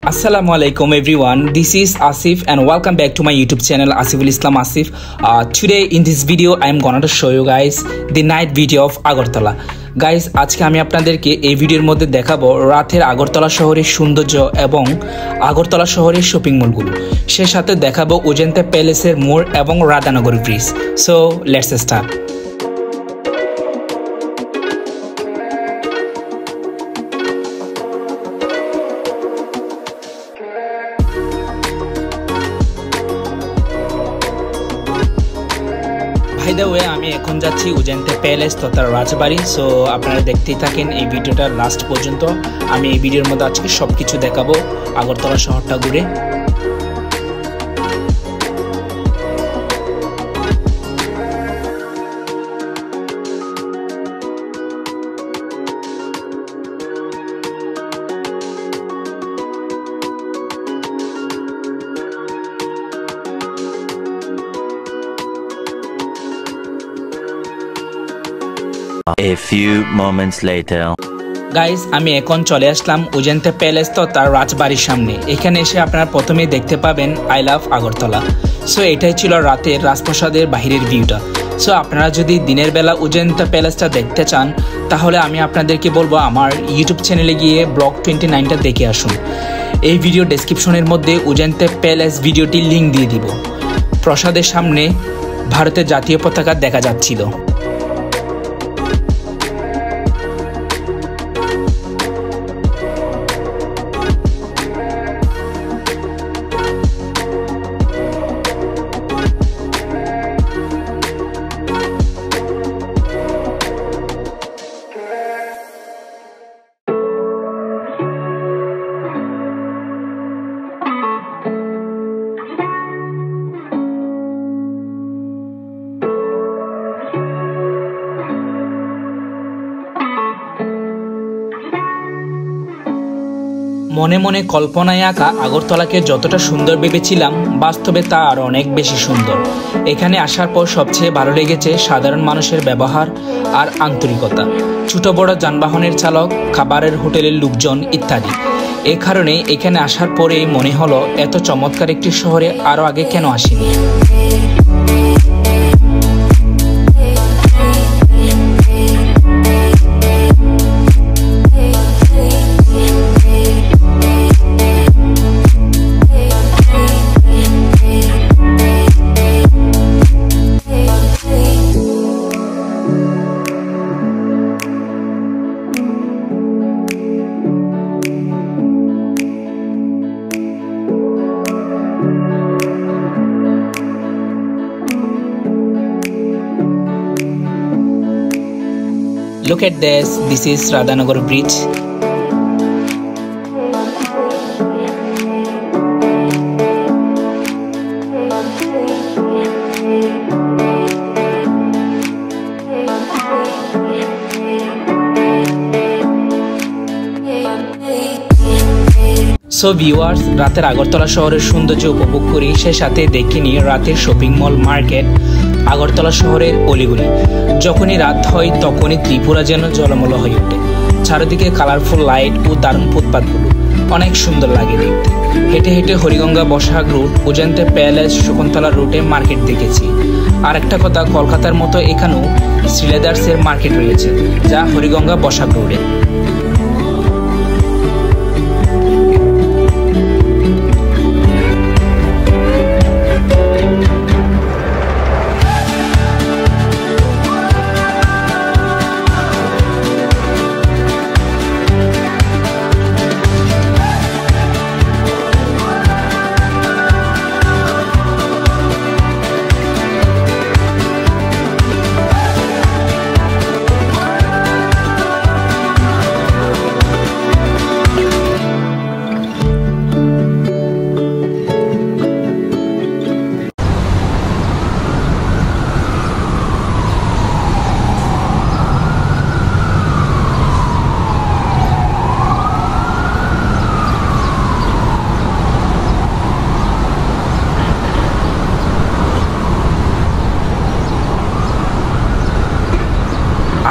Assalamu alaikum everyone, this is Asif and welcome back to my YouTube channel Asiful Islam Asif. Today in this video I am gonna to show you guys the night video of Agartala. Guys, আজকে আমি আপনাদেরকে এই ভিডিওর মধ্যে দেখাবো রাতের আগরতলা শহরের সৌন্দর্য এবং আগরতলা শহরের শপিং মলগুলো। সেই সাথে দেখাবো অজন্তা প্যালেসের মোড় এবং Radhanagar bridge. So let's start. By the way, আমি এখন যাচ্ছি অজন্তা প্যালেস তথা রাজবাড়ি। সো আপনারা দেখতেই থাকেন এই ভিডিওটা লাস্ট পর্যন্ত। আমি এই ভিডিওর মধ্যে আজকে সব কিছু দেখাবো আগরতলা শহরটা ঘুরে। A few moments later. Guys, আমি এখন চলে আসলাম অজন্তা প্যালেস তথা রাজবাড়ির সামনে। এখানে এসে আপনারা প্রথমেই দেখতে পাবেন আই লাভ আগরতলা। সো এটাই ছিল রাতের রাজপ্রাসাদের বাহিরের ভিউটা। সো আপনারা যদি দিনের বেলা অজন্তা প্যালেসটা দেখতে চান তাহলে আমি আপনাদেরকে বলবো আমার ইউটিউব চ্যানেলে গিয়ে ব্লগ 29টা দেখে আসুন। এই ভিডিও ডেসক্রিপশনের মধ্যে অজন্তা প্যালেস ভিডিওটির লিঙ্ক দিয়ে দিব। প্রাসাদের সামনে ভারতের জাতীয় পতাকা দেখা যাচ্ছিল। মনে মনে কল্পনায় আঁকা আগরতলাকে যতটা সুন্দর ভেবেছিলাম বাস্তবে তা আরও অনেক বেশি সুন্দর। এখানে আসার পর সবচেয়ে ভালো লেগেছে সাধারণ মানুষের ব্যবহার আর আন্তরিকতা, ছোট বড় যানবাহনের চালক, খাবারের হোটেলের লোকজন ইত্যাদি। এ কারণে এখানে আসার পরেই মনে হলো এত চমৎকার একটি শহরে আরও আগে কেন আসিনি। Look at this. This is Radhanagar Bridge. So viewers, রাতের আগরতলা শহরের সৌন্দর্য উপভোগ করি, সে সাথে দেখে নিই রাতের শপিং মল, মার্কেট, আগরতলা শহরের অলিগলি। যখনই রাত হয় তখনই ত্রিপুরা যেন জলমল হয়ে ওঠে। চারিদিকে কালারফুল লাইট ও দারুণ ফুটপাতগুলো অনেক সুন্দর লাগে দেখতে। হেঁটে হেঁটে হরিগঙ্গা বসাক রুট, অজন্তা প্যালেস, শকুন্তলা রুটে মার্কেট দেখেছি। আর একটা কথা, কলকাতার মতো এখানেও শ্রীলেদার্সের মার্কেট রয়েছে যা হরিগঙ্গা বসাক রোডে।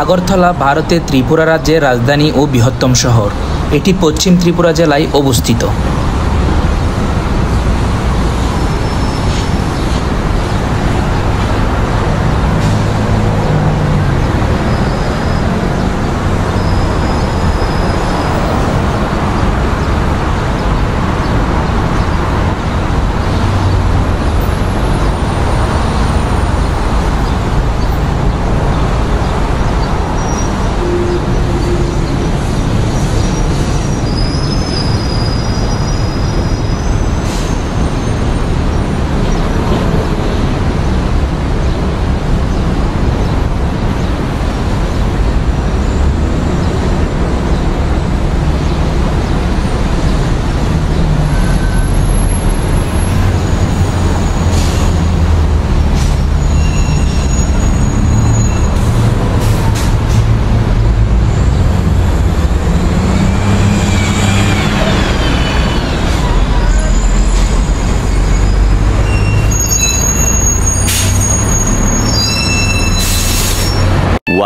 আগরতলা ভারতের ত্রিপুরা রাজ্যের রাজধানী ও বৃহত্তম শহর। এটি পশ্চিম ত্রিপুরা জেলায় অবস্থিত।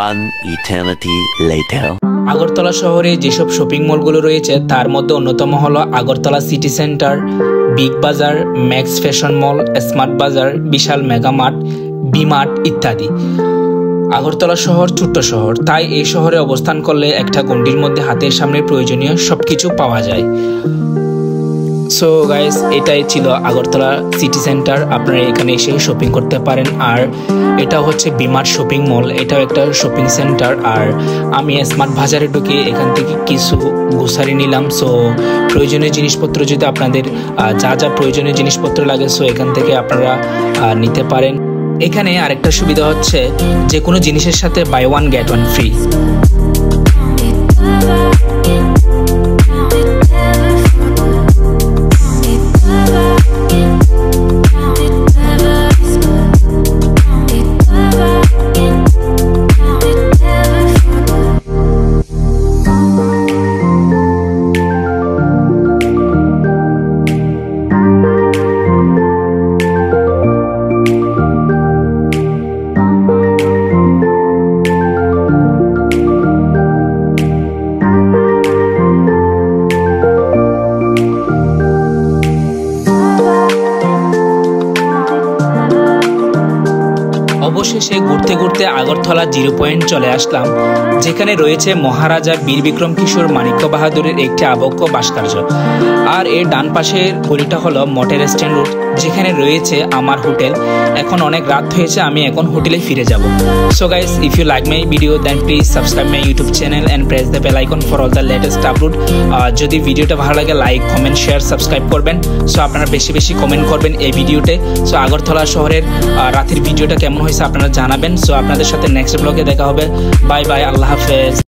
One eternity later. আগরতলা শহরে যেসব শপিং মলগুলো রয়েছে তার মধ্যে অন্যতম হলো আগরতলা সিটি সেন্টার, বিগ বাজার, ম্যাক্স ফ্যাশন মল, স্মার্ট বাজার, বিশাল মেগা মার্ট, বি মার্ট ইত্যাদি। আগরতলা শহর ছোট্ট শহর, তাই এই শহরে অবস্থান করলে একটা গণ্ডির মধ্যে হাতের সামনে প্রয়োজনীয় সবকিছু পাওয়া যায়। সো গাইস, এটাই ছিল আগরতলা সিটি সেন্টার। আপনারা এখানে এসে শপিং করতে পারেন। আর এটা হচ্ছে বি মার্ট শপিং মল, এটাও একটা শপিং সেন্টার। আর আমি স্মার্ট বাজারে ঢুকে এখান থেকে কিছু গ্রোসারি নিলাম। সো প্রয়োজনীয় জিনিসপত্র যদি আপনাদের যা যা প্রয়োজনীয় জিনিসপত্র লাগে, সো এখান থেকে আপনারা নিতে পারেন। এখানে আরেকটা সুবিধা হচ্ছে যে কোনো জিনিসের সাথে buy one get one free. অবশেষে ঘুরতে ঘুরতে আগরতলা 0 পয়েন্ট চলে আসলাম, যেখানে রয়েছে মহারাজা বীর বিক্রম কিশোর মানিক্য বাহাদুরের একটি আবক্ষ ভাস্কর্য। আর এর ডান পাশের গলিটা হলো মটের স্ট্যান্ড রোড, যেখানে রয়েছে আমার হোটেল। এখন অনেক রাত হয়েছে, আমি এখন হোটেলে ফিরে যাব। So guys, if you like my video then please subscribe my YouTube channel and press the bell icon for all the latest upload. যদি ভিডিওটা ভালো লাগে লাইক, কমেন্ট, শেয়ার, সাবস্ক্রাইব করবেন। সো আপনারা বেশি বেশি কমেন্ট করবেন এই ভিডিওতে। সো আগরতলা শহরের রাতের ভিডিওটা কেমন হয়েছে আপনারা জানাবেন। সো আপনাদের সাথে নেক্সট ব্লগে দেখা হবে। বাই বাই, আল্লাহ হাফেজ।